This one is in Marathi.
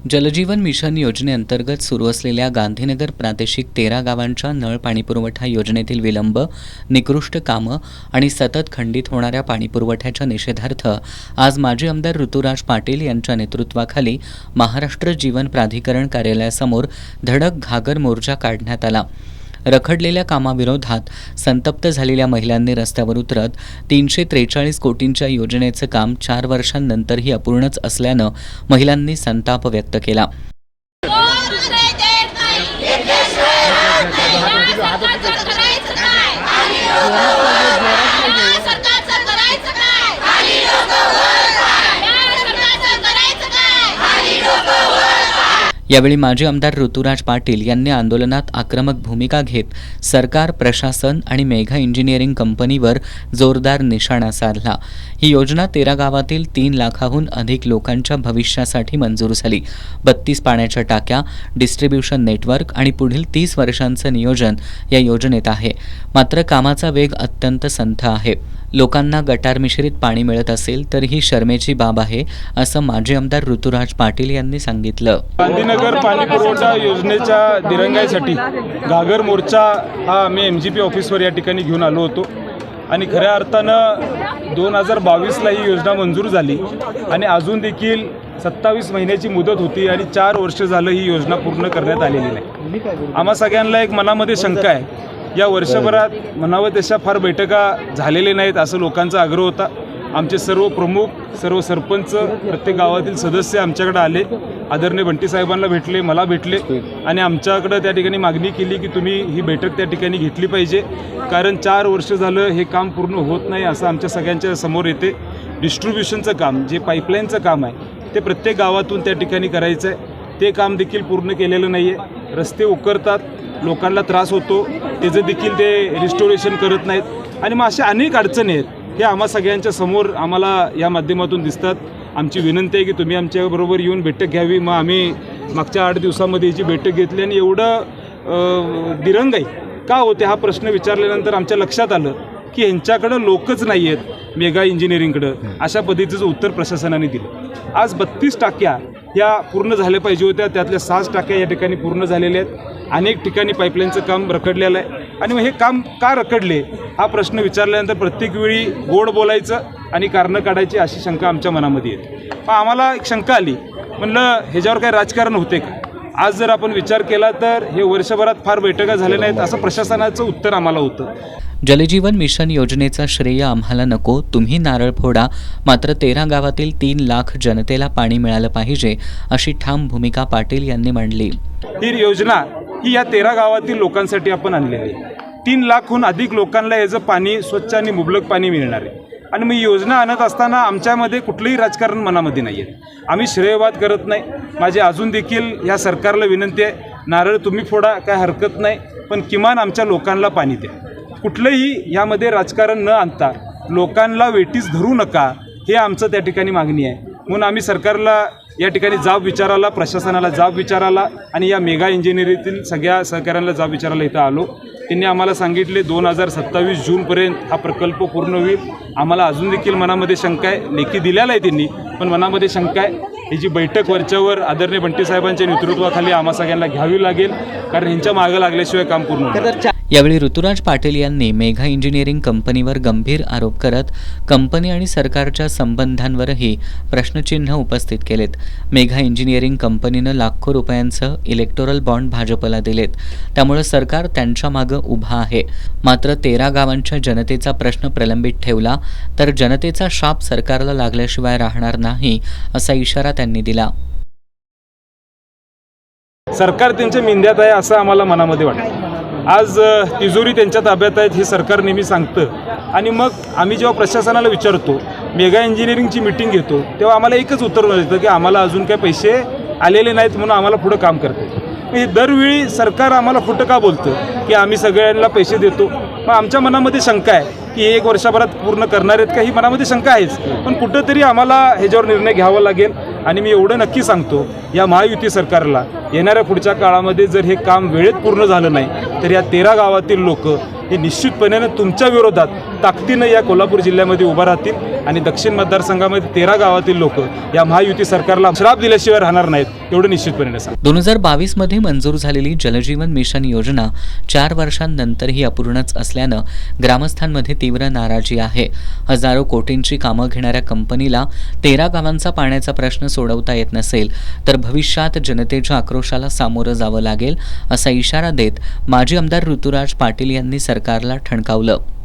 जलजीवन मिशन योजनेअंतर्गत सुरू असलेल्या गांधीनगर प्रादेशिक 13 गावांच्या नळ पाणीपुरवठा योजनेतील विलंब, निकृष्ट कामं आणि सतत खंडित होणाऱ्या पाणीपुरवठ्याच्या निषेधार्थ आज माजी आमदार ऋतुराज पाटील यांच्या नेतृत्वाखाली महाराष्ट्र जीवन प्राधिकरण कार्यालयासमोर धडक घागर मोर्चा काढण्यात आला. रखडलेल्या कामाविरोधात संतप्त झालेल्या महिलांनी रस्त्यावर उतरत 343 कोटींच्या योजनेचं काम 4 वर्षांनंतरही अपूर्णच असल्यानं महिलांनी संताप व्यक्त केला. यावेळी माजी आमदार ऋतुराज पाटील यांनी आंदोलनात आक्रमक भूमिका घेत सरकार, प्रशासन आणि मेघा इंजिनिअरिंग कंपनीवर जोरदार निशाणा साधला. ही योजना 13 गावातील 3 लाखाहून अधिक लोकांच्या भविष्यासाठी मंजूर झाली. 32 पाण्याच्या टाक्या, डिस्ट्रीब्युशन नेटवर्क आणि पुढील 30 वर्षांचं नियोजन या योजनेत आहे. मात्र कामाचा वेग अत्यंत संथ आहे. लोकांना गटार मिश्रित पाणी मिळत असेल तर ही शर्मेची बाब आहे, असं माजी आमदार ऋतुराज पाटील यांनी सांगितलं. गांधीनगर पाणी पुरवठा योजनेच्या दिरंगाईसाठी घागर मोर्चा हा आम्ही MGP ऑफिसवर या ठिकाणी घेऊन आलो होतो आणि खऱ्या अर्थानं 2022ला ही योजना मंजूर झाली आणि अजून देखील 27 महिन्याची मुदत होती आणि 4 वर्ष झालं ही योजना पूर्ण करण्यात आलेली नाही. आम्हा सगळ्यांना एक मनामध्ये शंका आहे, या वर्षभरात म्हणावं तशा फार बैठका झालेल्या नाहीत असं लोकांचा आग्रह होता. आमचे सर्व प्रमुख, सर्व सरपंच, प्रत्येक गावातील सदस्य आमच्याकडे आले, आदरणीय बंटी साहेबांना भेटले, मला भेटले आणि आमच्याकडं त्या ठिकाणी मागणी केली की तुम्ही ही बैठक त्या ठिकाणी घेतली पाहिजे, कारण 4 वर्ष झालं हे काम पूर्ण होत नाही असं आमच्या सगळ्यांच्या समोर येते. डिस्ट्रीब्युशनचं काम, जे पाईपलाईनचं काम आहे ते प्रत्येक गावातून त्या ठिकाणी करायचं आहे, ते काम देखील पूर्ण केलेलं नाही आहे. रस्ते उकरतात, लोकांना त्रास होतो, त्याचं देखील ते रिस्टोरेशन करत नाहीत आणि मग अशा अनेक अडचणी आहेत. हे आम्हा सगळ्यांच्या समोर आम्हाला या माध्यमातून दिसतात. आमची विनंती आहे की तुम्ही आमच्याबरोबर येऊन बैठक घ्यावी. मग आम्ही मागच्या 8 दिवसामध्ये याची बैठक घेतली आणि एवढं दिरंगाई का होते हा प्रश्न विचारल्यानंतर आमच्या लक्षात आलं की ह्यांच्याकडं लोकच नाही आहेत मेगा इंजिनिअरिंगकडं. अशा पद्धतीचं उत्तर प्रशासनाने दिलं. आज 32 टाक्या ह्या पूर्ण झाल्या पाहिजे होत्या, त्यातल्या 6 टाक्या या ठिकाणी पूर्ण झालेल्या आहेत. अनेक ठिकाणी पाईपलाईनचं काम रखडलेलं आहे आणि मग हे काम का रखडले हा प्रश्न विचारल्यानंतर प्रत्येक वेळी गोड बोलायचं आणि कारणं काढायची अशी शंका आमच्या मनामध्ये येते. पण आम्हाला एक शंका आली, म्हणलं ह्याच्यावर काय राजकारण होते का? आज जर आपण विचार केला तर हे वर्षभरात फार बैठका झाल्या नाहीत असं प्रशासनाचं उत्तर आम्हाला होतं. जलजीवन मिशन योजनेचा श्रेय आम्हाला नको, तुम्ही नारळ फोडा, मात्र 13 गावातील 3 लाख जनतेला पाणी मिळालं पाहिजे अशी ठाम भूमिका पाटील यांनी मांडली. ही योजना ही या 13 गावातील लोकांसाठी आपण आणलेली आहे. 3 लाखहून अधिक लोकांना याचं पाणी स्वच्छ आणि मुबलक पाणी मिळणार आहे आणि मी योजना आणत असताना आमच्यामध्ये कुठलंही राजकारण मनामध्ये नाही आहे. आम्ही श्रेयवाद करत नाही. माझी अजून देखील या सरकारला विनंती आहे, नारळ तुम्ही फोडा, काय हरकत नाही, पण किमान आमच्या लोकांना पाणी द्या. कुठलंही यामध्ये राजकारण न आणता लोकांना वेटीस धरू नका, हे आमचं त्या ठिकाणी मागणी आहे. म्हणून आम्ही सरकारला या ठिकाणी जाब विचारायला, प्रशासनाला जाब विचारायला आणि या मेगा इंजिनिअरिंगतील सगळ्या सहकाऱ्यांना जाब विचारायला इथं आलो. त्यांनी आम्हाला सांगितले 2027 जूनपर्यंत हा प्रकल्प पूर्ण होईल. आम्हाला अजून देखील मनामध्ये शंका आहे, लेखी दिलेला आहे त्यांनी, पण मनामध्ये शंका आहे. ही जी बैठक वरच्यावर आदरणीय बंटी साहेबांच्या नेतृत्वाखाली आम्हा सगळ्यांना घ्यावी लागेल, कारण ह्यांच्या मागं लागल्याशिवाय काम पूर्ण होणार. यावेळी ऋतुराज पाटील यांनी मेघा इंजिनिअरिंग कंपनीवर गंभीर आरोप करत कंपनी आणि सरकारच्या संबंधांवरही प्रश्नचिन्ह उपस्थित केलेत. मेघा इंजिनिअरिंग कंपनीनं लाखो रुपयांचं इलेक्टोरल बॉन्ड भाजपला दिलेत, त्यामुळे सरकार त्यांच्या मागं उभा आहे. मात्र 13 गावांच्या जनतेचा प्रश्न प्रलंबित ठेवला तर जनतेचा शाप सरकारला लागल्याशिवाय राहणार नाही, असा इशारा त्यांनी दिला. सरकार त्यांच्या मिंद्यात आहे असं आम्हाला मनामध्ये वाटतं. आज तिजोरी त्यांच्या ताब्यात आहेत हे सरकार नेहमी सांगतं आणि मग आम्ही जेव्हा प्रशासनाला विचारतो, मेगा इंजिनिअरिंगची मीटिंग घेतो, तेव्हा आम्हाला एकच उत्तर मिळतं की आम्हाला अजून काही पैसे आलेले नाहीत म्हणून आम्हाला पुढं काम करते. हे दरवेळी सरकार आम्हाला खोटं का बोलतं की आम्ही सगळ्यांना पैसे देतो. मग आमच्या मनामध्ये शंका आहे की 1 वर्षभरात पूर्ण करणार आहेत का, ही मनामध्ये शंका आहेच. पण कुठंतरी आम्हाला ह्याच्यावर निर्णय घ्यावा लागेल आणि मी एवढं नक्की सांगतो, या महायुती सरकारला येणाऱ्या पुढच्या काळामध्ये जर हे काम वेळेत पूर्ण झालं नाही तर या 13 गावातील लोक हे निश्चितपणे तुमच्या विरोधात ताकदीनं या कोल्हापूर जिल्ह्यामध्ये उभा राहतील आणि दक्षिण मतदारसंघामध्ये 13 गावातील लोक या महायुती सरकारला श्राप दिल्याशिवाय राहणार नाहीत एवढं निश्चितपणे सांग. 2022 मध्ये मंजूर झालेली जलजीवन मिशन योजना 4 वर्षांनंतरही अपूर्णच असल्यानं ग्रामस्थांमध्ये तीव्र नाराजी आहे. हजारो कोटींची कामं घेणाऱ्या कंपनीला 13 गावांचा पाण्याचा प्रश्न सोडवता येत नसेल तर भविष्यात जनतेच्या आक्रोशाला सामोरं जावं लागेल असा इशारा देत माजी आमदार ऋतुराज पाटील यांनी सरकारला ठणकावलं.